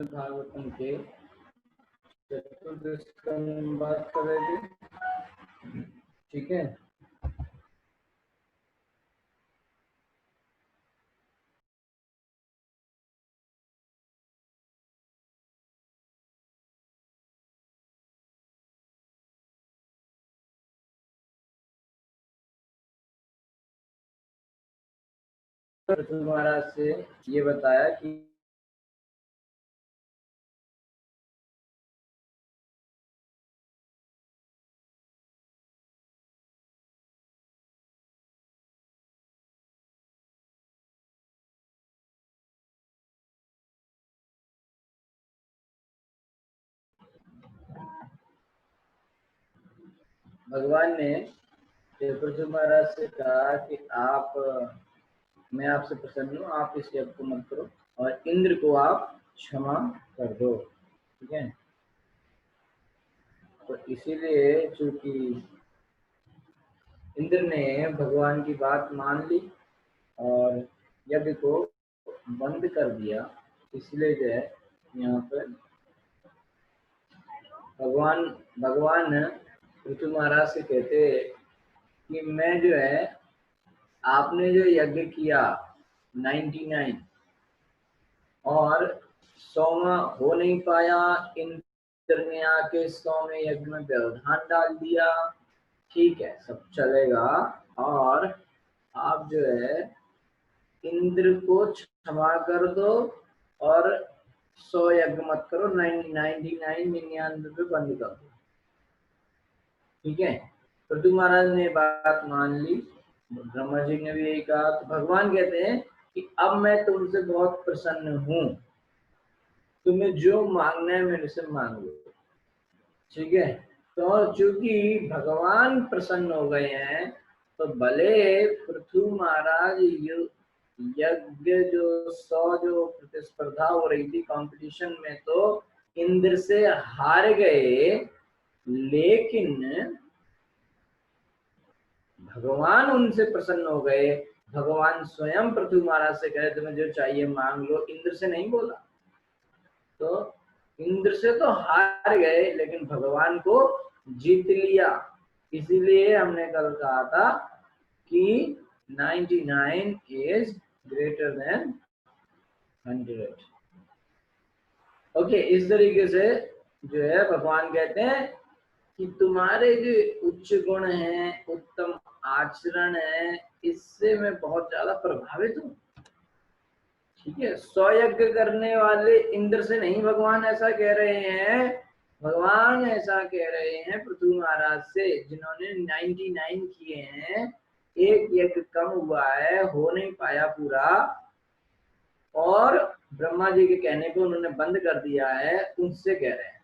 भागवतम के चतुर्दश स्कंद बात कर रहे थे। ठीक है, पृथ्वी महाराज से ये बताया कि भगवान ने पृथ्वी महाराज से कहा कि आप, मैं आपसे प्रसन्न हूँ, आप इस यज्ञ को मत करो और इंद्र को आप क्षमा कर दो। ठीक है, तो इसीलिए चूंकि इंद्र ने भगवान की बात मान ली और यज्ञ को बंद कर दिया, इसलिए जो है यहाँ पर भगवान पृथ्वी महाराज से कहते कि मैं जो है, आपने जो यज्ञ किया 99 और 100वां हो नहीं पाया, इंद्र ने आके 100वें यज्ञ में व्यवधान डाल दिया। ठीक है, सब चलेगा और आप जो है इंद्र को क्षमा कर दो और 100 यज्ञ मत करो, 99 बंद कर दो। ठीक है, पृथ्वी महाराज ने बात मान ली, ब्रह्मा जी ने भी यही कहा। तो भगवान कहते हैं कि अब मैं तुमसे बहुत प्रसन्न हूं, तुम्हें जो मांगना है मेरे से मांग लो। ठीक है, तो चूंकि भगवान प्रसन्न हो गए हैं तो भले पृथ्वी महाराज यज्ञ जो 100 जो प्रतिस्पर्धा हो रही थी कंपटीशन में, तो इंद्र से हार गए, लेकिन भगवान उनसे प्रसन्न हो गए। भगवान स्वयं पृथ्वी महाराज से कहे तुम्हें जो चाहिए मांग लो, इंद्र से नहीं बोला। तो इंद्र से तो हार गए लेकिन भगवान को जीत लिया। इसीलिए हमने कल कहा था कि 99 इज ग्रेटर देन 100। ओके, इस तरीके से जो है भगवान कहते हैं कि तुम्हारे जो उच्च गुण हैं, उत्तम आचरण है, इससे मैं बहुत ज्यादा प्रभावित हूँ। ठीक है, 100 यज्ञ करने वाले इंद्र से नहीं भगवान ऐसा कह रहे हैं, भगवान ऐसा कह रहे हैं पृथ्वी महाराज से जिन्होंने 99 किए हैं, एक यज्ञ कम हुआ है, हो नहीं पाया पूरा, और ब्रह्मा जी के कहने को उन्होंने बंद कर दिया है, उनसे कह रहे हैं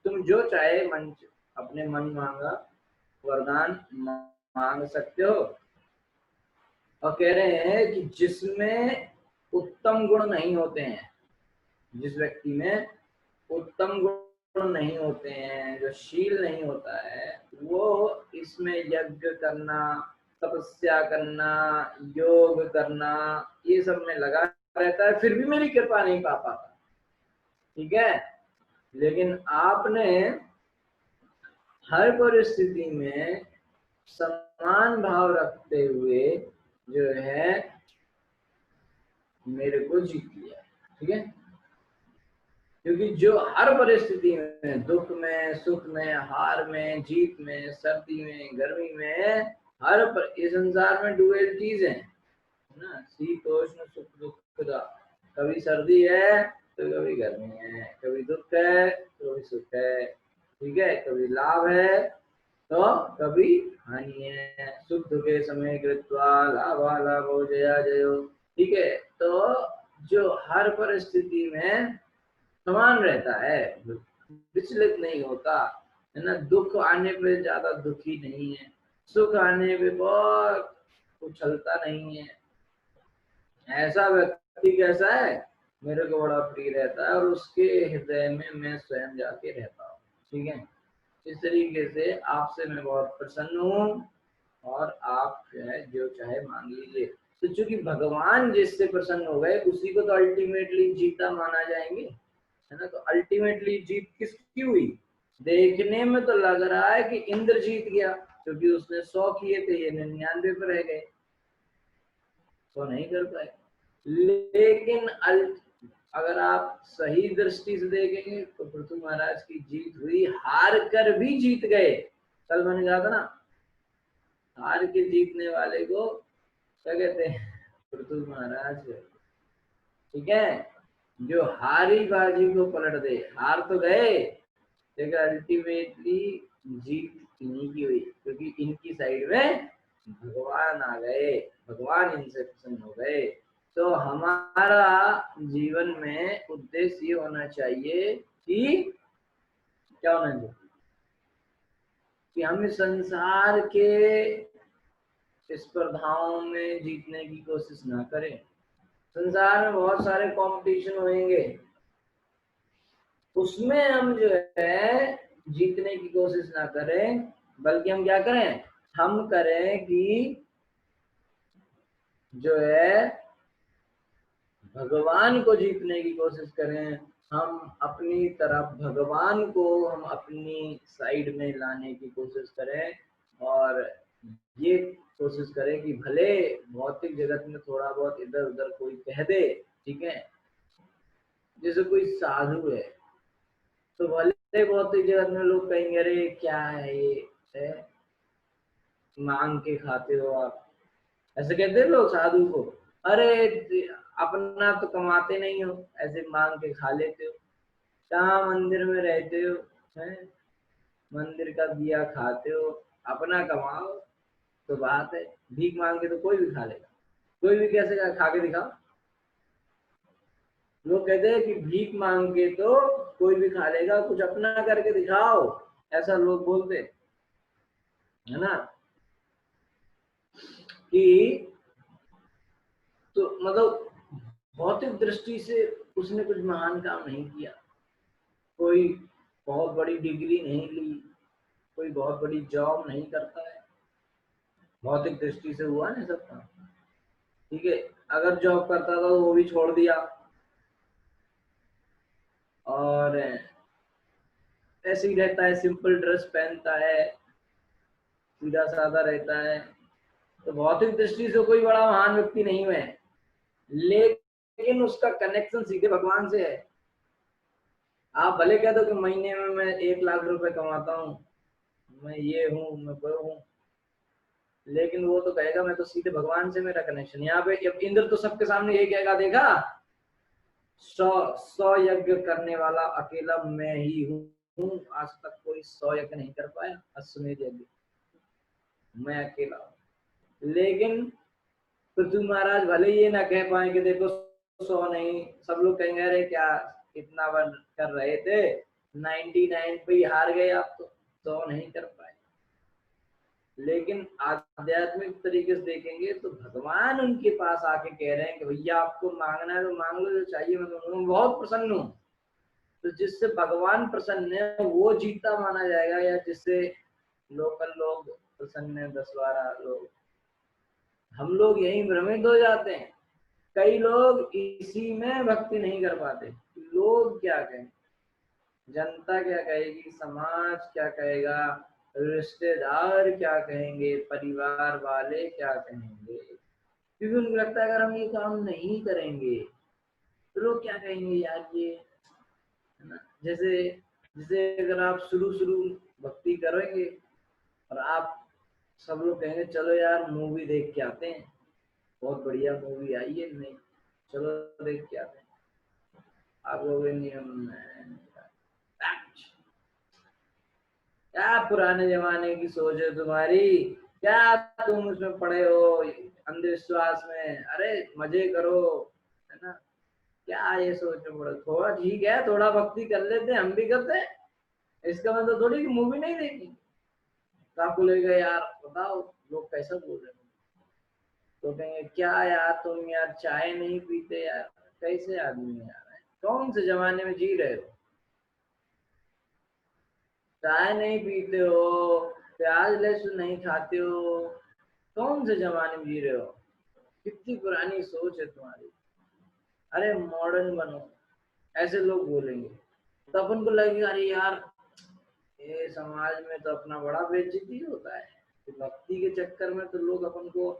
तुम जो चाहे मन अपने मन मांगा वरदान मांग सकते हो। और कह रहे हैं कि जिसमें उत्तम गुण नहीं होते हैं, जिस व्यक्ति में उत्तम गुण नहीं होते हैं, जो शील नहीं होता है, वो इसमें यज्ञ करना, तपस्या करना, योग करना, ये सब में लगा रहता है, फिर भी मेरी कृपा नहीं पा पाता। ठीक है, लेकिन आपने हर परिस्थिति में समान भाव रखते हुए जो है मेरे को जीत लिया। ठीक है, क्योंकि जो हर परिस्थिति में, दुख में, सुख में, हार में, जीत में, सर्दी में, गर्मी में, हर पर इस संसार में डुअलिटीज है ना, शीतोष्ण सुख दुख का। कभी सर्दी है तो कभी गर्मी है, कभी दुख है तो कभी सुख है। ठीक है, कभी लाभ है तो कभी हानि है। सुख दुखे समय कृत्वा लाभा लाभो जया जयो। ठीक है, तो जो हर परिस्थिति में समान रहता है, विचलित नहीं होता है ना, दुख आने पे ज्यादा दुखी नहीं है, सुख आने पे बहुत उछलता नहीं है। ऐसा व्यक्ति कैसा है, मेरे को बड़ा प्रिय रहता है और उसके हृदय में मैं स्वयं जाके रहता हूँ। ठीक है, इस तरीके से आपसे मैं बहुत प्रसन्न हूँ और आप जो है जो चाहे मांग लीजिए। तो चूंकि भगवान जिससे प्रसन्न हो गए उसी को तो अल्टीमेटली जीता माना जाएंगे। अल्टीमेटली जीत किसकी हुई? देखने में तो लग रहा है कि इंद्र जीत गया, क्योंकि उसने 100 किए थे, ये 99 पर रह गए, तो नहीं कर पाए। लेकिन अगर आप सही दृष्टि से देखेंगे तो पृथु महाराज की जीत हुई, हार कर भी जीत गए। कल मैंने कहा था ना, हार के जीतने वाले को क्या कहते हैं? पृथु महाराज। ठीक है, जो हारी बाजी को पलट दे। हार तो गए लेकिन अल्टीमेटली जीत इन्हीं की हुई, क्योंकि इनकी साइड में भगवान आ गए, भगवान इनसे प्रसन्न हो गए। तो हमारा जीवन में उद्देश्य ये होना चाहिए कि क्या होना चाहिए कि हम इस संसार के स्पर्धाओं में जीतने की कोशिश ना करें। संसार में बहुत सारे कंपटीशन होंगे, उसमें हम जो है जीतने की कोशिश ना करें, बल्कि हम क्या करें? हम करें कि जो है भगवान को जीतने की कोशिश करें। हम अपनी तरफ भगवान को हम अपनी साइड में लाने की कोशिश करें, और ये कोशिश करें कि भले भौतिक जगत में थोड़ा बहुत इधर उधर कोई कह दे, ठीक है, जैसे कोई साधु है तो भले भौतिक जगत में लोग कहेंगे अरे क्या है ये है, मांग के खाते हो आप, ऐसे कहते हैं लोग साधु को। अरे अपना तो कमाते नहीं हो, ऐसे मांग के खा लेते हो। कहाँ मंदिर में रहते हो, हैं, मंदिर का दिया खाते हो, अपना कमाओ तो बात है। भीख मांग के तो कोई भी खा लेगा, कोई भी कैसे खा के दिखाओ। लोग कहते हैं कि भीख मांग के तो कोई भी खा लेगा, कुछ अपना करके दिखाओ, ऐसा लोग बोलते है ना। कि तो मतलब भौतिक दृष्टि से उसने कुछ महान काम नहीं किया, कोई बहुत बड़ी डिग्री नहीं ली, कोई बहुत बड़ी जॉब नहीं करता है, भौतिक दृष्टि से हुआ ना सब काम। ठीक है, अगर जॉब करता था तो वो भी छोड़ दिया, और ऐसे ही रहता है, सिंपल ड्रेस पहनता है, सीधा साधा रहता है, तो भौतिक दृष्टि से कोई बड़ा महान व्यक्ति नहीं है, लेकिन उसका कनेक्शन सीधे भगवान से है। आप भले कह दो कि महीने में मैं 1 लाख रुपए कमाता हूँ, मैं ये हूँ, मैं वो हूँ, लेकिन वो तो कहेगा मैं तो सीधे भगवान से मेरा कनेक्शन। यहाँ पे इंद्र तो सबके सामने ये कहेगा, देखा 100 यज्ञ करने वाला अकेला मैं ही हूँ, आज तक कोई 100 यज्ञ नहीं कर पाया, अश्वमेध यज्ञ मैं अकेला हूँ। लेकिन पृथ्वी महाराज भले ये ना कह पाए कि देखो 100 नहीं, सब लोग कहेंगे अरे क्या इतना वन कर रहे थे, 99 पे ही हार गए आप, तो 100 नहीं कर पाए। लेकिन आध्यात्मिक तरीके से देखेंगे तो भगवान उनके पास आके कह रहे हैं कि भैया आपको मांगना है तो मांग लो, जो चाहिए मैं बहुत प्रसन्न हूँ। तो जिससे भगवान प्रसन्न है वो जीता माना जाएगा, या जिससे लोकल लोग प्रसन्न है 10-12 लोग, हम लोग यही भ्रमित हो जाते हैं। कई लोग इसी में भक्ति नहीं कर पाते। लोग क्या कहें, जनता क्या कहेगी, समाज क्या कहेगा, रिश्तेदार क्या कहेंगे, परिवार वाले क्या कहेंगे, क्योंकि उनको लगता है अगर हम ये काम नहीं करेंगे तो लोग क्या कहेंगे यार, ये है ना। जैसे जैसे अगर आप शुरू शुरू भक्ति करेंगे और आप सब लोग कहेंगे चलो यार मूवी देख के आते हैं, बहुत बढ़िया मूवी आई है, नहीं चलो देख के आते हैं, आप लोग क्या पुराने जमाने की सोच है तुम्हारी, क्या तुम उसमें पड़े हो अंधविश्वास में, अरे मजे करो, है ना। क्या ये सोच में पड़े, थोड़ा ठीक है, थोड़ा भक्ति कर लेते हैं, हम भी करते हैं, इसका मतलब थोड़ी कि मूवी नहीं देखी। तो आपको लगेगा यार बताओ लोग कैसा बोल रहे हैं, तो कहेंगे क्या यार तुम यार चाय नहीं पीते यार, कैसे आदमी यार, कौन से जमाने में जी रहे हो, चाय नहीं पीते हो, प्याज लहसुन नहीं खाते हो, कौन से जमाने में जी रहे हो, कितनी पुरानी सोच है तुम्हारी, अरे मॉडर्न बनो, ऐसे लोग बोलेंगे। तो अपन को लगेगा अरे यार ये समाज में तो अपना बड़ा बेइज्जती होता है, तो भक्ति के चक्कर में तो लोग अपन को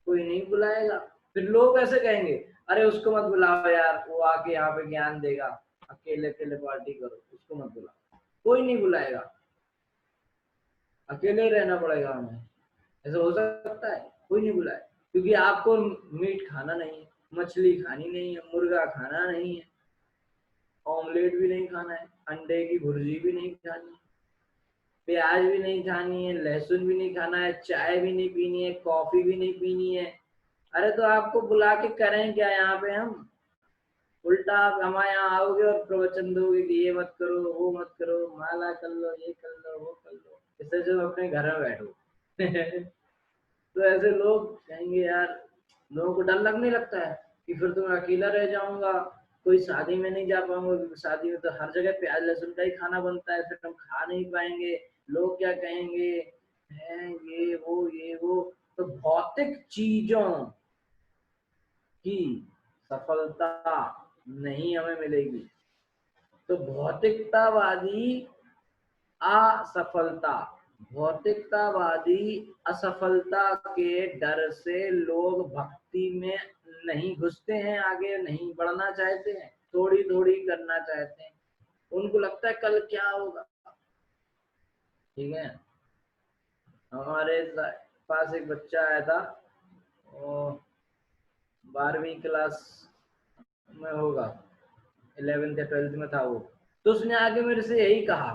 कोई नहीं बुलाएगा। फिर लोग ऐसे कहेंगे अरे उसको मत बुलाओ यार, वो आके यहाँ पे ज्ञान देगा, अकेले अकेले पार्टी करो, उसको मत बुलाओ। कोई नहीं बुलाएगा, अकेले ही रहना पड़ेगा हमें। ऐसा हो सकता है? कोई नहीं बुलाए, क्योंकि आपको मीट खाना नहीं है, मछली खानी नहीं है, मुर्गा खाना नहीं है, ऑमलेट भी नहीं खाना है, अंडे की भुर्जी भी नहीं खानी है, प्याज भी नहीं खानी है, लहसुन भी नहीं खाना है, चाय भी नहीं पीनी है, कॉफी भी नहीं पीनी है। अरे तो आपको बुला के करें क्या यहाँ पे हम? उल्टा आप हमारे यहाँ आओगे और प्रवचन दोगे कि ये मत करो, वो मत करो, माला कर लो, ये कर लो, वो कर लो, इससे जो अपने घर में बैठो। तो ऐसे लोग कहेंगे यार, लोगों को डर लगने लगता है कि फिर तो मैं अकेला रह जाऊंगा, कोई शादी में नहीं जा पाऊंगा, क्योंकि शादी में तो हर जगह प्याज लहसुन का ही खाना बनता है, फिर हम खा नहीं पाएंगे, लोग क्या कहेंगे, है ये वो। तो भौतिक चीजों की सफलता नहीं हमें मिलेगी। तो भौतिकतावादी असफलता, भौतिकतावादी असफलता के डर से लोग भक्ति में नहीं घुसते हैं, आगे नहीं बढ़ना चाहते हैं, थोड़ी थोड़ी करना चाहते हैं। उनको लगता है कल क्या होगा। ठीक है, हमारे पास एक बच्चा आया था, 12वीं क्लास में होगा, 11th या 12th में था वो। तो उसने आगे मेरे से यही कहा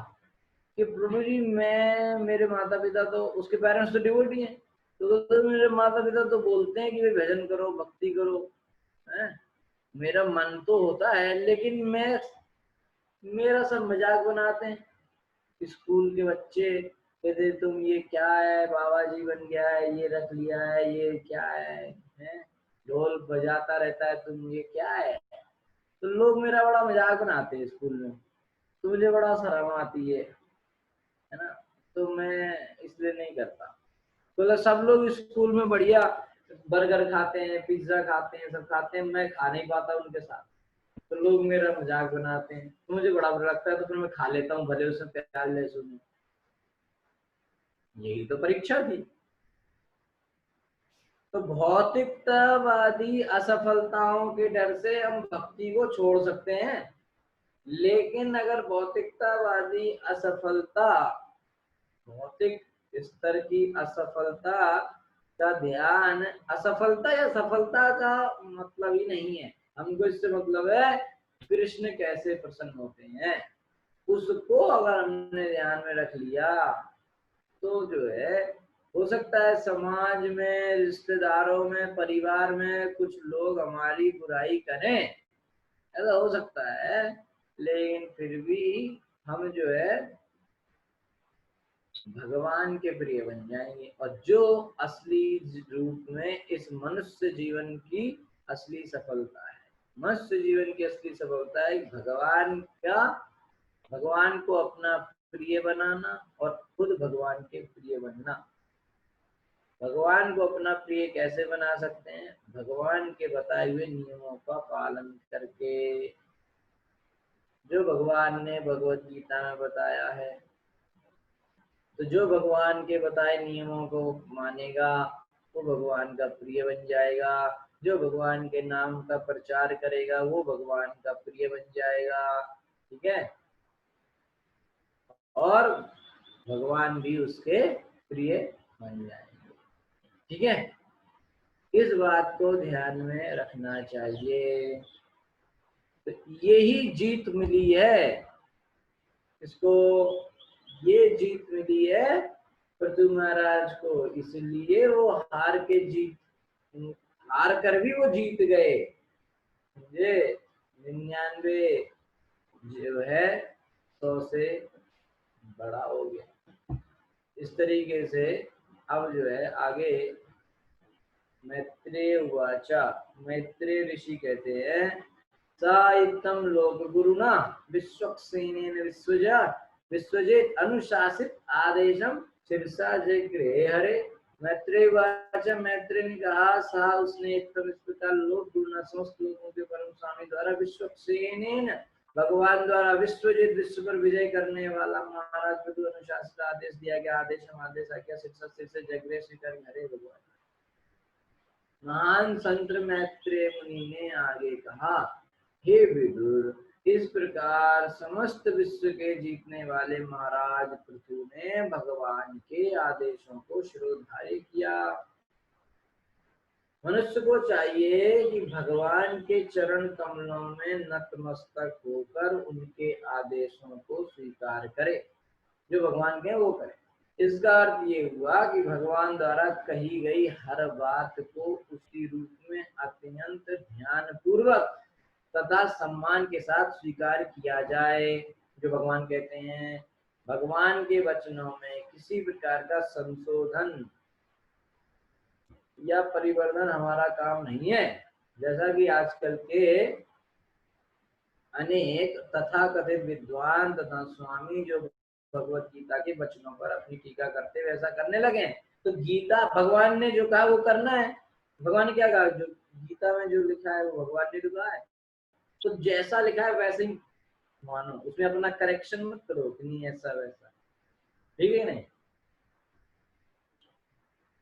कि प्रभु जी मैं, मेरे माता पिता तो, उसके पेरेंट्स तो डिवोटी हैं, तो मेरे माता पिता तो बोलते हैं कि भाई भजन करो, भक्ति करो, है, मेरा मन तो होता है, लेकिन मैं, मेरा सब मजाक बनाते हैं। स्कूल के बच्चे कहते तुम ये क्या है, बाबा जी बन गया है, ये रख लिया है, ये क्या है? ढोल बजाता रहता है, तुम ये क्या है? तो लोग मेरा बड़ा मजाक बनाते हैं स्कूल में, तो मुझे बड़ा शर्म आती है ना। तो मैं इसलिए नहीं करता। तो सब लोग स्कूल में बढ़िया बर्गर खाते हैं, पिज्जा खाते हैं, सब खाते हैं, मैं खा नहीं पाता उनके साथ, तो लोग मेरा मजाक बनाते हैं, तो मुझे बड़ा बुरा लगता है, तो फिर मैं खा लेता हूँ भले उसमें प्याज लहसुन। यही तो परीक्षा थी। तो भौतिकतावादी असफलताओं के डर से हम भक्ति को छोड़ सकते हैं, लेकिन अगर भौतिकतावादी असफलता, भौतिक स्तर की असफलता का ध्यान, असफलता या सफलता का मतलब ही नहीं है हमको, इससे मतलब है कृष्ण कैसे प्रसन्न होते हैं, उसको अगर हमने ध्यान में रख लिया तो जो है, हो सकता है समाज में, रिश्तेदारों में, परिवार में कुछ लोग हमारी बुराई करें, ऐसा हो सकता है, लेकिन फिर भी हम जो है भगवान के प्रिय बन जाएंगे। और जो असली रूप में इस मनुष्य जीवन की असली सफलता है, मनुष्य जीवन की असली सफलता है भगवान का, भगवान को अपना प्रिय बनाना और खुद भगवान के प्रिय बनना। भगवान को अपना प्रिय कैसे बना सकते हैं? भगवान के बताए हुए नियमों का पालन करके, जो भगवान ने भगवत गीता में बताया है। तो जो भगवान के बताए नियमों को मानेगा वो भगवान का प्रिय बन जाएगा, जो भगवान के नाम का प्रचार करेगा वो भगवान का प्रिय बन जाएगा। ठीक है, और भगवान भी उसके प्रिय बन जाएंगे। ठीक है, इस बात को ध्यान में रखना चाहिए। तो यही जीत मिली है इसको, ये जीत मिली है पृथु महाराज को, इसलिए वो हार के जीत, हार कर भी वो जीत गए। समझे? 99 जो है 100 से बड़ा हो गया। इस तरीके से अब जो है आगे मैत्रेय उवाचा, मैत्रेय ऋषि कहते हैं, साहित्यम लोक गुरुना विश्वक्सेनेन विश्वजा विश्वजित अनुशासित आदेशम शिरसा जय गृह हरे। मैत्रेय वाचा, मैत्रेय ने कहा, सा उसने इस प्रकार लोक गुरुना, समस्त लोगों के परम स्वामी द्वारा विश्वक्सेनेन भगवान द्वारा विश्वजित विश्व पर विजय करने वाला महाराज पृथु अनुशासन आदेश दिया गया, आदेश हम आदेश आज्ञा शिक्षा से जगरे स्वीकार हरे भगवान। महान संत मैत्रेय मुनि ने आगे कहा, हे विदुर, इस प्रकार समस्त विश्व के जीतने वाले महाराज पृथु ने भगवान के आदेशों को शिरोधार्य किया। मनुष्य को चाहिए कि भगवान के चरण कमलों में नतमस्तक होकर उनके आदेशों को स्वीकार करे, जो भगवान के वो करे। इसका अर्थ ये हुआ कि भगवान द्वारा कही गई हर बात को उसी रूप में अत्यंत ध्यान पूर्वक तथा सम्मान के साथ स्वीकार किया जाए। जो भगवान कहते हैं, भगवान के वचनों में किसी प्रकार का संशोधन या परिवर्तन हमारा काम नहीं है। जैसा कि आजकल के अनेक तथाकथित विद्वान तथा स्वामी जो भगवत गीता के वचनों पर अपनी टीका करते वैसा करने लगे। तो गीता भगवान ने जो कहा वो करना है। भगवान ने क्या कहा, जो गीता में जो लिखा है वो भगवान ने लिखा है, तो जैसा लिखा है वैसे ही मानो, उसमें अपना करेक्शन मत करो कि नहीं ऐसा वैसा, ठीक है नहीं।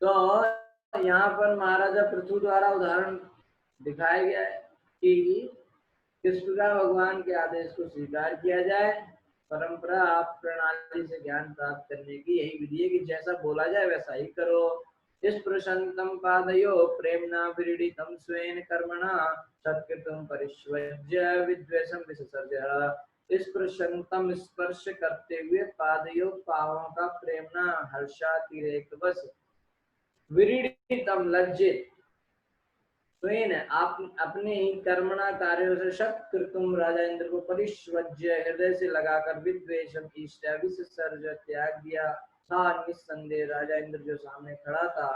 तो यहाँ पर महाराजा पृथु द्वारा उदाहरण दिखाया गया है कि किस प्रकार भगवान के आदेश को स्वीकार किया जाए। परंपरा प्रणाली से ज्ञान प्राप्त करने की यही विधि है कि जैसा बोला जाए वैसा ही करो। इस प्रशंतम पादयो प्रेमना विरीडितम स्वेन कर्मणा सत्कृतम परिष्वज्य विद्वेषम विसर्जय। इस प्रशंतम स्पर्श करते हुए पादयो पावों का प्रेमना हर्षातिरेकवश विरीडितम लज्जित स्वयं आप अपने ही कर्मणा कार्यों से शत कृतुम राजा इंद्र को परिष्वज्य हृदय से लगाकर विद्वेषम ईष्टा विसर्ज त्याग दिया था। निस्संदेह राजा इंद्र जो सामने खड़ा था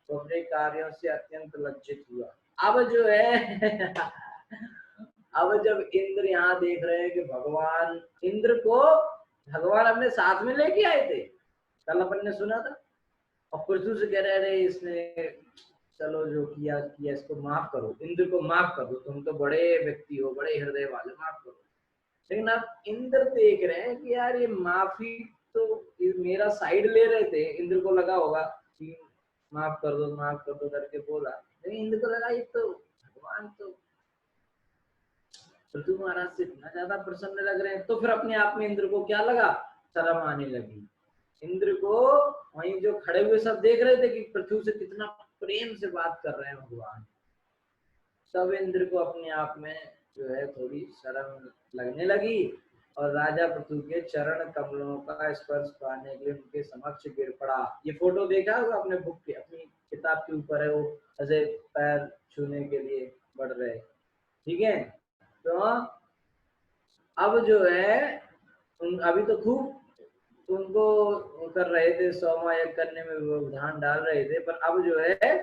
वो अपने कार्यों से अत्यंत लज्जित हुआ। अब जो है अब जब इंद्र यहाँ देख रहे हैं कि भगवान इंद्र को भगवान अपने साथ में लेके आए थे, कल अपन ने सुना था, और पृथ्वी से कह रहे इसने चलो जो किया किया इसको माफ करो, इंद्र को माफ कर दो, तुम तो बड़े व्यक्ति हो, बड़े हृदय वाले, माफ करो। लेकिन अब इंद्र देख रहे हैं कि यार ये माफी तो मेरा साइड ले रहे थे, इंद्र को लगा होगा कि माफ कर दो करके बोला, लेकिन इंद्र को लगा ये तो भगवान तो पृथु महाराज से इतना ज्यादा प्रसन्न लग रहे हैं। तो फिर अपने आप में इंद्र को क्या लगा, शर्म आने लगी। इंद्र को वहीं जो खड़े हुए सब देख रहे थे कि पृथ्वी से कितना प्रेम से बात कर रहे हैं भगवान, सब इंद्र को अपने आप में जो है थोड़ी शर्म लगने लगी और राजा पृथु के चरण कमलों का स्पर्श पाने के लिए उनके समक्ष गिर पड़ा। ये फोटो देखा होगा अपने बुक के, अपनी किताब के ऊपर है, वो ऐसे पैर छूने के लिए बढ़ रहे, ठीक है। तो अब जो है अभी तो खूब उनको कर रहे थे, सौमा यज्ञ करने में व्यवधान डाल रहे थे, पर अब जो है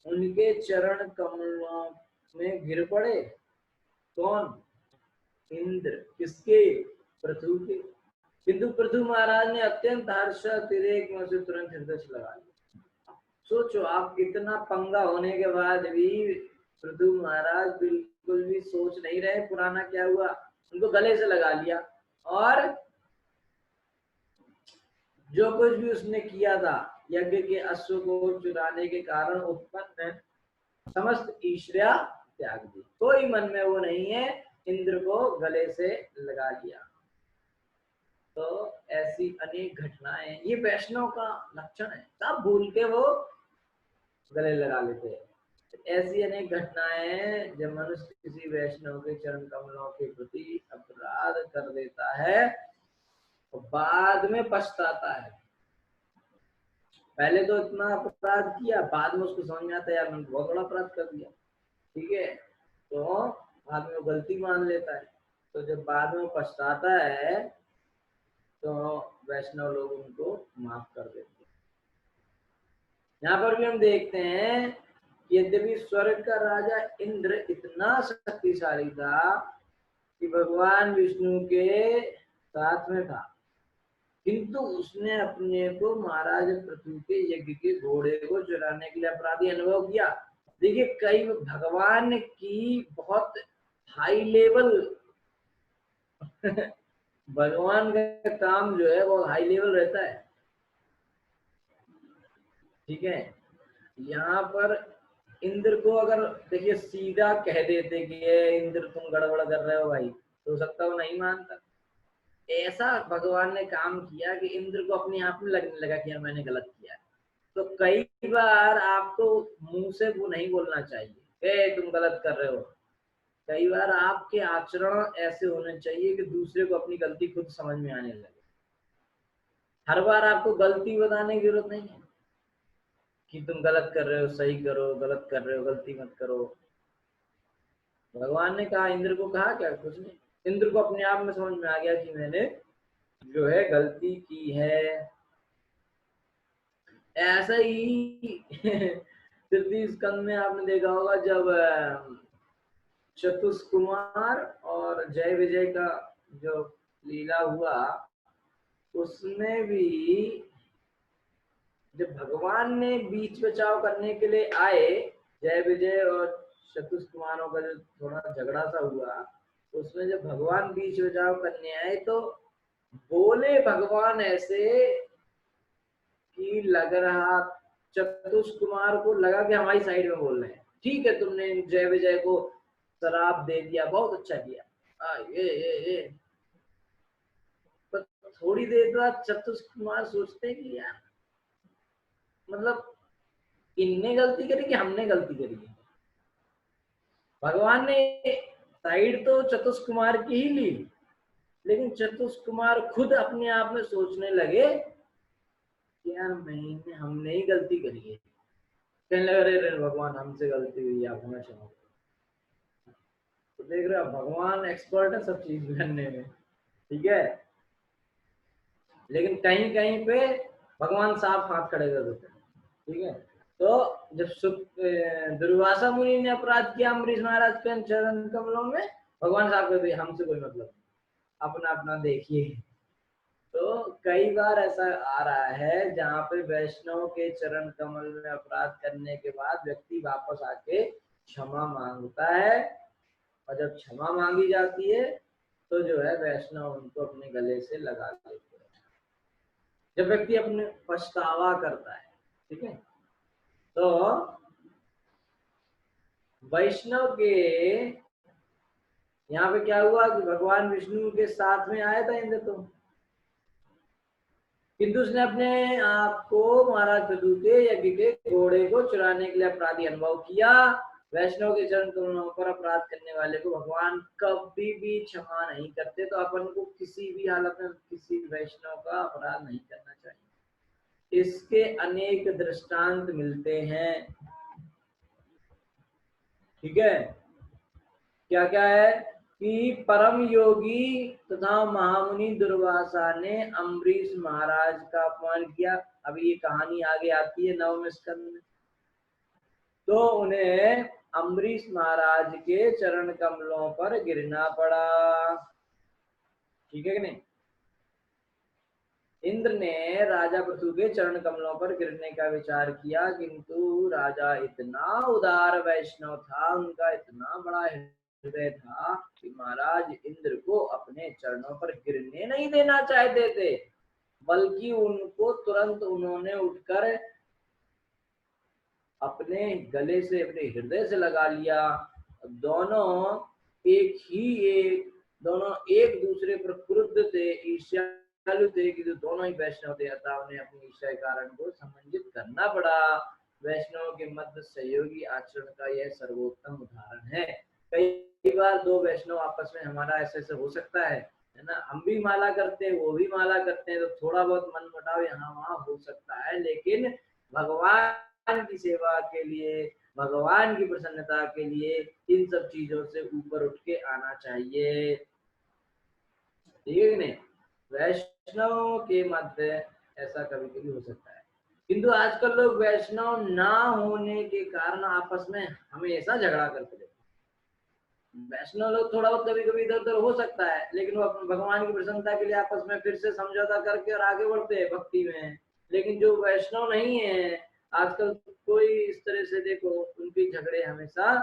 उनके चरण कमलों में गिर पड़े। कौन? इंद्र। किसके? पृथु के। किंतु पृथु महाराज ने अत्यंत हर्ष तिरेक में से तुरंत हृदय से लगा लिया। सोचो आप, इतना पंगा होने के बाद भी पृथु महाराज बिल्कुल भी सोच नहीं रहे पुराना क्या हुआ, उनको गले से लगा लिया और जो कुछ भी उसने किया था, यज्ञ के अश्व को चुराने के कारण उत्पन्न समस्त ईर्ष्या त्याग दी। कोई मन में वो नहीं है, इंद्र को गले से लगा लिया। तो ऐसी अनेक घटनाएं, ये वैष्णव का लक्षण है, सब भूल के वो गले लगा लेते हैं। ऐसी अनेक घटनाएं जब मनुष्य किसी वैष्णव के चरण कमलों के प्रति अपराध कर देता है तो बाद में पछताता है। पहले तो इतना अपराध किया, बाद में उसको समझ में आता है यार मैंने बहुत बड़ा अपराध कर दिया, ठीक है, तो बाद में वो गलती मान लेता है। तो जब बाद में पछताता है तो वैष्णव लोग उनको माफ कर देते हैं। यहाँ पर भी हम देखते हैं यद्यपि स्वर्ग का राजा इंद्र इतना शक्तिशाली था कि भगवान विष्णु के साथ में था, किंतु उसने अपने को महाराज पृथु के यज्ञ के घोड़े को चुराने के लिए अपराधी अनुभव किया। देखिए, कई भगवान की बहुत हाई लेवल भगवान का काम जो है वो हाई लेवल रहता है, ठीक है। यहाँ पर इंद्र को अगर देखिए सीधा कह देते कि ये इंद्र तुम गड़बड़ कर रहे हो भाई, तो हो सकता वो नहीं मानता। ऐसा भगवान ने काम किया कि इंद्र को अपने आप में लगने लगा कि यार मैंने गलत किया है। तो कई बार आपको मुंह से वो नहीं बोलना चाहिए ए तुम गलत कर रहे हो। कई बार आपके आचरण ऐसे होने चाहिए कि दूसरे को अपनी गलती खुद समझ में आने लगे। हर बार आपको गलती बताने की जरूरत नहीं है कि तुम गलत कर रहे हो, सही करो, गलत कर रहे हो, गलती मत करो। भगवान ने कहा, इंद्र को कहा क्या, कुछ नहीं। इंद्र को अपने आप में समझ में आ गया कि मैंने जो है गलती की है। ऐसा ही तृतीय स्कंद में आपने देखा होगा जब चतुष्कुमार और जय विजय का जो लीला हुआ, उसमें भी जब भगवान ने बीच बचाव करने के लिए आए, जय विजय और चतुष्कुमारों का जो थोड़ा झगड़ा सा हुआ, उसमें जब भगवान बीच बचाव करने आए तो बोले भगवान ऐसे कि लग रहा चतुष्कुमार को लगा कि हमारी साइड में बोल रहे हैं। ठीक है तुमने जय विजय को शराब दे दिया, बहुत अच्छा किया, ये पर थोड़ी देर बाद चतुष्कुमार सोचते कि यार मतलब इनने गलती करी कि हमने गलती करी है। भगवान ने साइड तो चतुष्कुमार की ही ली, लेकिन चतुष्कुमार खुद अपने आप में सोचने लगे कि यार हमने ही गलती करी है। कहने लगे अरे भगवान हमसे गलती हुई, आप हमें क्षमा करो। तो देख रहे हो भगवान एक्सपर्ट है सब चीज करने में, ठीक है। लेकिन कहीं कहीं पे भगवान साफ हाथ खड़े कर देते हैं, ठीक है। तो जब दुर्वासा मुनि ने अपराध किया अम्बरीश महाराज के चरण कमलों में, भगवान साहब कहते हमसे कोई मतलब नहीं, अपना अपना देखिए। तो कई बार ऐसा आ रहा है जहाँ पे वैष्णव के चरण कमल में अपराध करने के बाद व्यक्ति वापस आके क्षमा मांगता है, और जब क्षमा मांगी जाती है तो जो है वैष्णव उनको अपने गले से लगा लेते हैं। जब व्यक्ति अपने पछतावा करता है, ठीक है, तो वैष्णव के यहाँ पे क्या हुआ कि भगवान विष्णु के साथ में आया था इंद्र, तो किंतु उसने अपने आप को महाराज प्रदू के यज्ञ के घोड़े को चुराने के लिए अपराधी अनुभव किया। वैष्णव के चरण कमलों पर अपराध करने वाले को भगवान कभी भी क्षमा नहीं करते। तो अपन को किसी भी हालत में किसी वैष्णव का अपराध नहीं करना चाहिए। इसके अनेक दृष्टांत मिलते हैं, ठीक है। क्या क्या है कि परम योगी तथा महामुनि दुर्वासा ने अम्बरीश महाराज का अपमान किया। अभी ये कहानी आगे आती है 9वें स्कंद में। तो उन्हें अम्बरीश महाराज के चरण कमलों पर गिरना पड़ा, ठीक है कि नहीं। इंद्र ने राजा पृथु के चरण कमलों पर गिरने का विचार किया, किंतु राजा इतना उदार वैष्णव था, उनका इतना बड़ा हृदय था कि महाराज इंद्र को अपने चरणों पर गिरने नहीं देना चाहते थे, बल्कि उनको तुरंत उन्होंने उठकर अपने गले से, अपने हृदय से लगा लिया। दोनों दोनों एक दूसरे पर क्रुद्ध थे, ईर्ष्यालु थे कि जो दोनों ही वैष्णव थे, अतः उन्हें अपनी ईर्ष्या के कारण को समंजित करना पड़ा। वैष्णव के मध्य सहयोगी आचरण का यह सर्वोत्तम उदाहरण है। कई बार दो वैष्णव आपस में हमारा ऐसे हो सकता है ना, हम भी माला करते हैं, वो भी माला करते हैं, तो थोड़ा बहुत मन मुटाव यहाँ वहां हो सकता है, लेकिन भगवान की सेवा के लिए, भगवान की प्रसन्नता के लिए इन सब चीजों से ऊपर उठ के आना चाहिए, ठीक है कि नहीं। वैष्णव के मध्य ऐसा कभी कभी हो सकता है, किंतु आजकल लोग वैष्णव ना होने के कारण आपस में हमेशा झगड़ा करते रहते हैं। वैष्णव लोग थोड़ा बहुत कभी कभी इधर उधर हो सकता है, लेकिन वो अपने भगवान की प्रसन्नता के लिए आपस में फिर से समझौता करके और आगे बढ़ते हैं भक्ति में। लेकिन जो वैष्णव नहीं है आजकल, कोई इस तरह से देखो उनके झगड़े हमेशा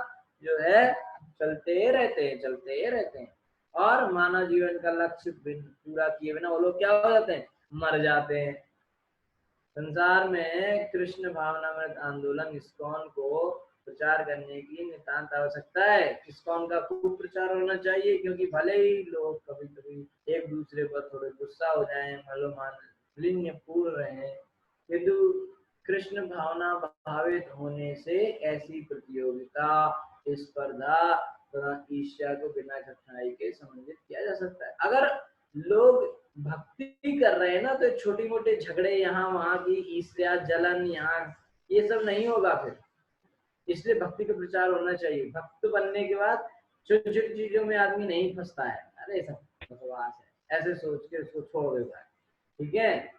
जो है चलते रहते हैं, चलते रहते हैं, और मानव जीवन का लक्ष्य पूरा किए बिना वो लोग क्या हो जाते हैं, मर जाते हैं। संसार में कृष्ण भावनामृत आंदोलन इस्कॉन को प्रचार करने की नितांत आवश्यकता है। इस्कॉन का खूब प्रचार होना चाहिए, क्योंकि भले ही लोग कभी कभी एक दूसरे पर थोड़े गुस्सा हो जाएं, मालिन्य पूर्ण रहे, किंतु कृष्ण भावना भावित होने से ऐसी प्रतियोगिता, स्पर्धा तथा ईर्ष्या को बिना कठिनाई के समन्वित किया जा सकता है। अगर लोग भक्ति कर रहे हैं ना, तो छोटी मोटे झगड़े यहाँ वहां की ईर्ष्या जलन यहाँ ये सब नहीं होगा फिर। इसलिए भक्ति का प्रचार होना चाहिए। भक्त बनने के बाद छोटी छोटी चीजों में आदमी नहीं फंसता है, अरे सब बकवास है, ऐसे सोच के उसको छोड़ देता है। ठीक है,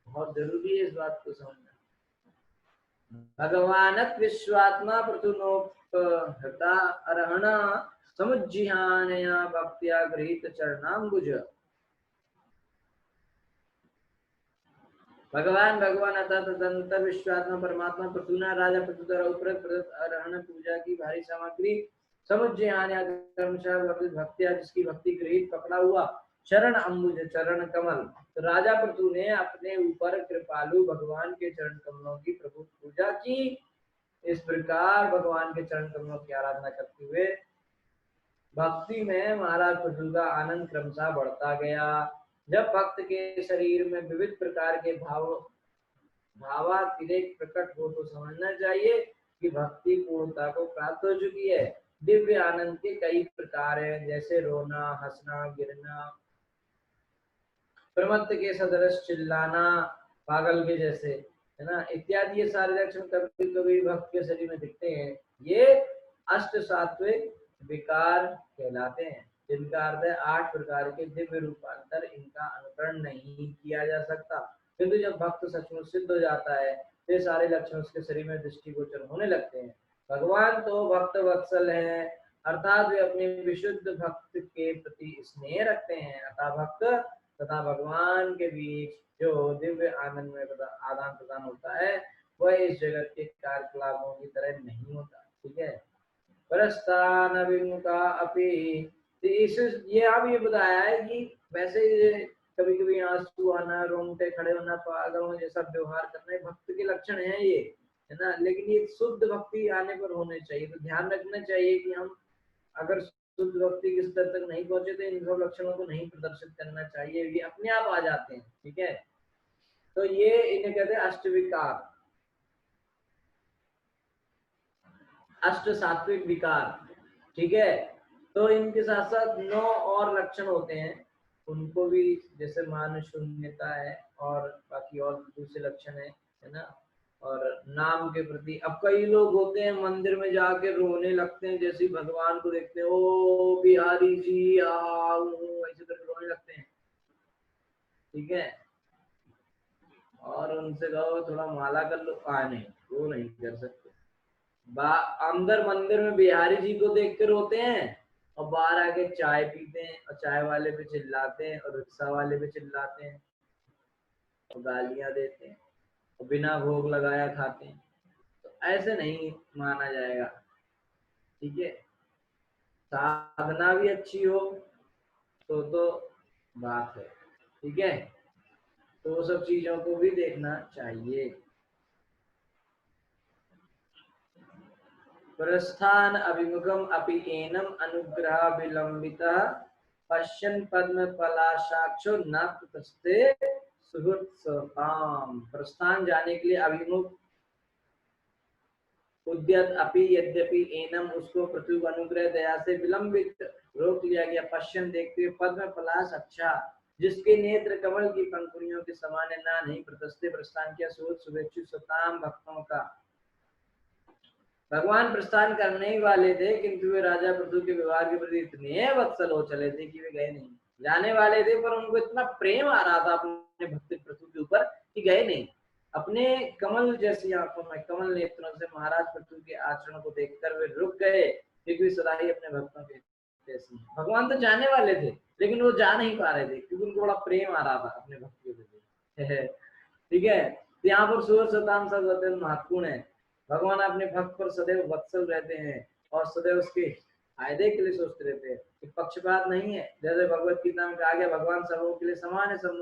बहुत जरूरी है इस बात को समझना। भगवानक विश्वात्मा प्रतुनोपहृता अर्हण समुज्जिहानया भक्त्या गृहीत चरणाम्बुज। भगवान अर्थात तदंतर विश्वात्मा परमात्मा प्रतुना राजा प्रतुद्वारा उपरत प्रदत्त अर्हण पूजा की भारी सामग्री समुज्जयान्या कर्मशः भक्त्या, जिसकी भक्ति गृहीत पकड़ा हुआ चरण अम्बुज चरण कमल। तो राजा प्रतु ने अपने ऊपर कृपालु भगवान के चरण कमलों की प्रभु पूजा की। इस प्रकार भगवान के चरण कमलों की आराधना करते हुए भक्ति में महाराज प्रतु का आनंद क्रमशः बढ़ता गया। जब भक्त के शरीर में विविध प्रकार के भावातिरेक प्रकट हो, तो समझना चाहिए कि भक्ति पूर्णता को प्राप्त हो चुकी है। दिव्य आनंद के कई प्रकार हैं, जैसे रोना, हंसना, गिरना, प्रमत्त के सदृश चिल्लाना, पागल के जैसे, है ना, इत्यादि। ये सारे लक्षण कभी कभी भक्त के शरीर में दिखते हैं। ये अष्ट सात्विक विकार कहलाते हैं, जिनका अर्थ है 8 प्रकार के दिव्य रूपांतर। इनका अनुकरण नहीं किया जा सकता, किंतु जब भक्त सचमुच सिद्ध हो जाता है तो ये सारे लक्षण उसके शरीर में दृष्टिगोचर होने लगते हैं। भगवान तो भक्त वत्सल है, अर्थात वे अपने विशुद्ध भक्त के प्रति स्नेह रखते हैं। अतः भक्त तथा भगवान के बीच जो दिव्य आनंद में आदान प्रदान होता है, वह इस जगत के कार्यकलापों की तरह नहीं होता। ठीक है, परस्थान अभिमुखा अपि, ये आप ये बताया है कि वैसे कभी कभी आंसू आना, रोंगटे खड़े होना, पागलों जैसा व्यवहार करना, भक्त के लक्षण है ये, है ना। लेकिन ये शुद्ध भक्ति आने पर होने चाहिए। तो ध्यान रखना चाहिए कि हम अगर शुद्ध भक्ति के स्तर तक नहीं पहुंचे तो इन सब लक्षणों को नहीं प्रदर्शित करना चाहिए, ये अपने आप आ जाते हैं। ठीक है, तो ये इन्हें कहते हैं अष्टविकार, अष्ट सात्विक विकार। ठीक है, तो इनके साथ साथ 9 और लक्षण होते हैं, उनको भी, जैसे मान शून्यता है और बाकी और दूसरे लक्षण है ना। और नाम के प्रति, अब कई लोग होते हैं मंदिर में जाके रोने लगते हैं, जैसे भगवान को देखते हैं, ओ बिहारी जी आओ, ऐसे करके रोने लगते हैं। ठीक है, और उनसे कहो थोड़ा माला कर लो, नहीं, वो नहीं कर सकते। अंदर मंदिर में बिहारी जी को देख कर रोते हैं, और बाहर आके चाय पीते हैं और चाय वाले पे चिल्लाते हैं और रिक्शा वाले पे चिल्लाते हैं और गालियां देते हैं और बिना भोग लगाया खाते हैं। तो ऐसे नहीं माना जाएगा। ठीक है, साधना भी अच्छी हो तो बात है। ठीक है, तो वो सब चीजों को भी देखना चाहिए। प्रस्थान अभिमुखम अपि एनम अनुग्रह विलंबितः पश्यन् पद्म पलाशाक्षो न तस्ते सुहृत्सताम। प्रस्थान जाने के लिए अभिमुख उद्यत अपि, यद्यपि एनम उसको प्रत्यु अनुग्रह दया से विलंबित रोक लिया गया। पश्यन् देखते हुए, पद्म पलाश अच्छा, जिसके नेत्र कमल की पंखुड़ियों के समान है, ना नहीं प्रतस्ते प्रस्थान किया सुहृत शुभेच्छु सताम भक्तों का। भगवान प्रस्थान करने ही वाले थे, किंतु वे राजा प्रतु के व्यवहार के प्रति इतने वत्सल हो चले थे कि वे गए नहीं। जाने वाले थे, पर उनको इतना प्रेम आ रहा था अपने भक्त प्रतु के ऊपर कि गए नहीं। अपने कमल जैसी आंखों में, कमल नेत्रों से महाराज प्रतु के आचरण को देखकर वे रुक गए, क्योंकि सदा ही अपने भक्तों के जैसे। भगवान तो जाने वाले थे, लेकिन वो जा नहीं पा रहे थे, क्योंकि उनको बड़ा प्रेम आ रहा था अपने भक्त के प्रति। ठीक है, तो यहाँ पर सूर्य सताम शब्द अत्यंत महत्वपूर्ण है। भगवान अपने भक्त पर सदैव वत्सल रहते हैं और सदैव उसके फायदे के लिए सोचते रहते हैं कि पक्षपात नहीं है। जैसे भगवत गीता में कहा गया भगवान सबों के लिए समान है, सब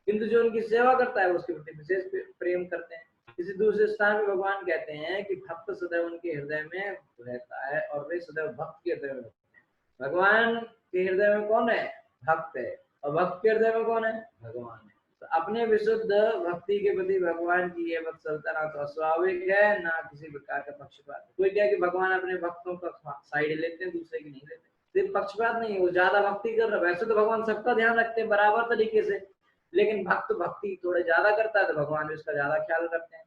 किंतु जो उनकी सेवा करता है उसके प्रति विशेष प्रेम करते हैं। किसी दूसरे स्थान में भगवान कहते हैं कि भक्त सदैव उनके हृदय में रहता है और वे सदैव भक्त के हृदय में रहते हैं। भगवान के हृदय में कौन है? भक्त है। और भक्त के हृदय में कौन है? भगवान है। तो अपने विशुद्ध भक्ति के प्रति भगवान की ये वत्सलता ना तो अस्वाभाविक है ना किसी प्रकार का पक्षपात। कोई कहे कि भगवान अपने भक्तों का साइड लेते हैं, दूसरे की नहीं लेते, सिर्फ पक्षपात नहीं है, वो ज्यादा भक्ति कर रहा है। वैसे तो भगवान सबका ध्यान रखते हैं बराबर तरीके से, लेकिन भक्त भक्ति थोड़े ज्यादा करता है तो भगवान भी उसका ज्यादा ख्याल करते हैं।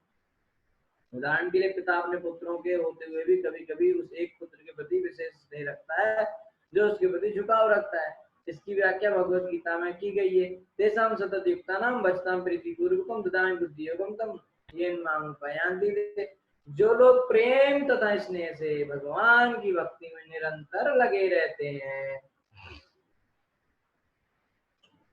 उदाहरण के लिए पिता अपने पुत्रों के होते हुए भी कभी कभी उस एक पुत्र के प्रति विशेष स्नेह रखता है जो उसके प्रति झुकाव रखता है। इसकी व्याख्या भगवत गीता में की गई है। तेषां सततयुक्तानां भजतां प्रीतिपूर्वकं ददामि बुद्धियोगं तं येन माम् उपयान्ति। जो लोग प्रेम तथा स्नेह से भगवान की भक्ति में निरंतर लगे रहते हैं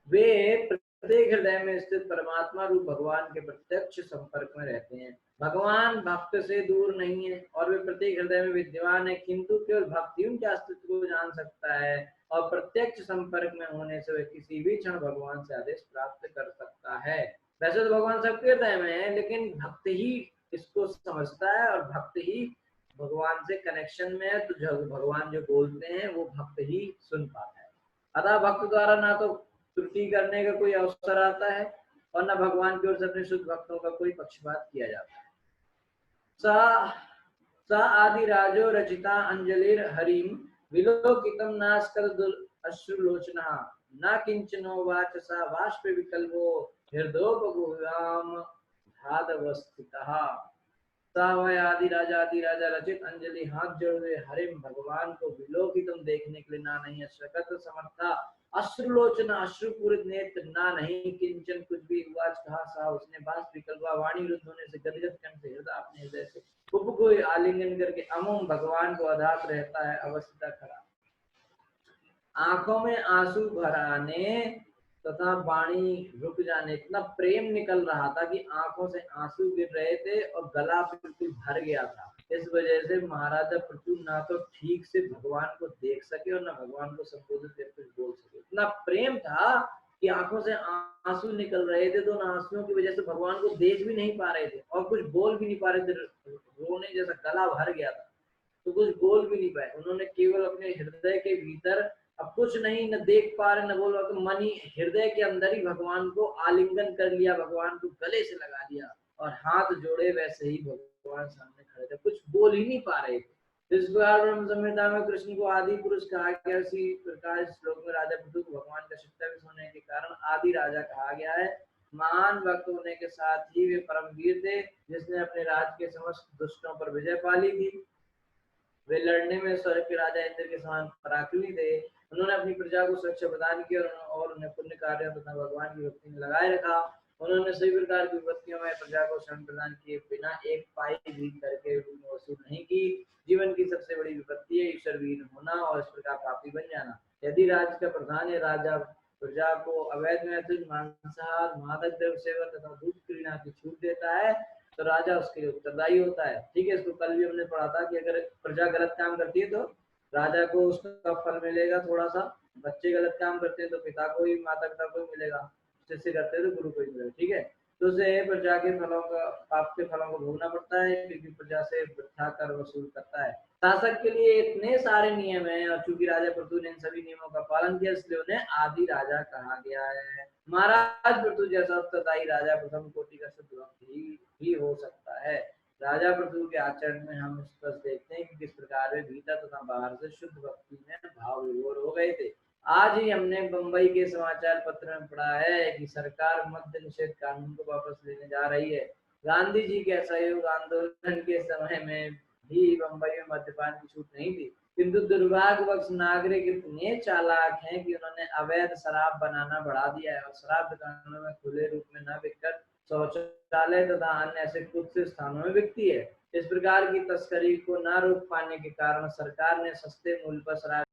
वे प्रत्येक हृदय में स्थित परमात्मा रूप भगवान के प्रत्यक्ष संपर्क में रहते हैं। भगवान भक्त से दूर नहीं है और वे प्रत्येक हृदय में विद्यमान है, किंतु केवल भक्त ही उनके अस्तित्व को जान सकता है और प्रत्यक्ष संपर्क में होने से वे किसी भी क्षण भगवान से आदेश प्राप्त कर सकता है। वैसे तो भगवान सबके हृदय में है, लेकिन भक्त ही इसको समझता है और भक्त ही भगवान से कनेक्शन में है। तो जो भगवान जो बोलते हैं वो भक्त ही सुन पाता है। अतः भक्त द्वारा ना तो त्रुटि करने का कोई अवसर आता है और न भगवान की ओर से अपने शुद्ध भक्तों का कोई पक्षपात किया जाता है। सा आदि राजो रचिता अंजलिर हरिम विलोकितम नास्कर अश्रुलोचना न किंचनो वाच सा वाष्प विकल्पो हृदयोपगुहाम धादवस्थितः। आदि राजा रचित अंजलि हाथ जोड़े हरिम भगवान को विलोकितम देखने के लिए ना नहीं शकत समर्था अश्रुलोचना अश्रुपूरित नेत्र ना नहीं किंचन कुछ भी उवाच कहा सा उसने बास विकल्पा वाणी रुद्ध होने से गदगद कंठ से हृदय अपने हृदय से उपगोई आलिंगन करके अमुम भगवान को आधात रहता है अवस्था खड़ा। आंखों में आंसू भर आने तथा वाणी रुक जाने, इतना प्रेम निकल रहा था कि आंखों से आंसू गिर रहे थे और गला बिल्कुल भर गया था। इस वजह से महाराजा पृथु ना तो ठीक से भगवान को देख सके और ना भगवान को संबोधित करके बोल सके। इतना प्रेम था कि आंखों से आंसू निकल रहे थे, तो उन आंसुओं की वजह से भगवान को देख भी नहीं पा रहे थे और कुछ बोल भी नहीं पा रहे थे। रोने जैसा गला भर गया था तो कुछ बोल भी नहीं पाए। उन्होंने केवल अपने हृदय के भीतर अब कुछ नहीं, न देख पा रहे न बोल रहे, तो मन ही हृदय के अंदर ही भगवान को आलिंगन कर लिया, भगवान को गले से लगा लिया और हाथ जोड़े वैसे ही भगवान सामने खड़े थे, कुछ बोल ही नहीं पा रहे थे। इस प्रकार ब्रह्म संहिता में कृष्ण को आदि पुरुष कहा गया। इसी प्रकार श्लोक में राजा पृथु को भगवान का शिष्टाविष होने के कारण आदि राजा कहा गया है। महान भक्त होने के साथ ही वे परम वीर थे जिसने अपने राज्य के समस्त दुष्टों पर विजय पा ली थी। वे लड़ने में स्वर्ग के राजा इंद्र के समान पराक्रमी थे। उन्होंने अपनी प्रजा को सुरक्षा प्रदान की और उन्हें पुण्य कार्यों तथा भगवान की भक्ति में लगाए रखा। उन्होंने सभी प्रकार की विपत्तियों में प्रजा को शरण प्रदान किए बिना एक पाई भी करके वसूल नहीं की। जीवन की सबसे बड़ी विपत्ति है ईश्वर वीर होना और इस प्रकार पापी बन जाना। यदि राज्य का प्रधान या राजा प्रजा को अवैध मैथुन मांसाहार मादक द्रव्य सेवन तथा दूध क्रीड़ा की छूट देता है तो राजा उसके लिए उत्तरदायी होता है। ठीक है, इसको कल भी हमने पढ़ा था कि अगर प्रजा गलत काम करती है तो राजा को उसका फल मिलेगा थोड़ा सा, बच्चे गलत काम करते हैं तो पिता को ही माता पिता को ही मिलेगा, शिष्य करते हैं तो गुरु को ही मिलेगा। ठीक है, तो उसे प्रजा के फलों का पाप के फलों को भोगना पड़ता है क्योंकि प्रजा से वृथा कर वसूल करता है। शासक के लिए इतने सारे नियम हैं और चूंकि राजा पृथु ने इन सभी नियमों का पालन किया इसलिए उन्हें आदि राजा कहा गया है। महाराज पृथु जैसा उत्तरदायी राजा प्रथम कोटि का शुद्ध भक्त ही हो सकता है। राजा पृथु के आचरण में हम स्पष्ट देखते हैं कि किस प्रकार वे भीतर तथा बाहर से शुद्ध भक्ति में भाव विभोर हो गए थे। आज ही हमने बंबई के समाचार पत्र में पढ़ा है कि सरकार मद्य निषेध कानून को वापस लेने जा रही है। गांधी जी के असहयोग आंदोलन के समय में भी बंबई में मद्यपान की छूट नहीं थी, किंतु दुर्भाग्यवश नागरिक इतने चालाक हैं कि उन्होंने अवैध शराब बनाना बढ़ा दिया है और शराब दुकानों में खुले रूप में न बिककर शौचालय तथा अन्य ऐसे कुछ स्थानों में बिकती है। इस प्रकार की तस्करी को न रोक पाने के कारण सरकार ने सस्ते मूल्य पर शराब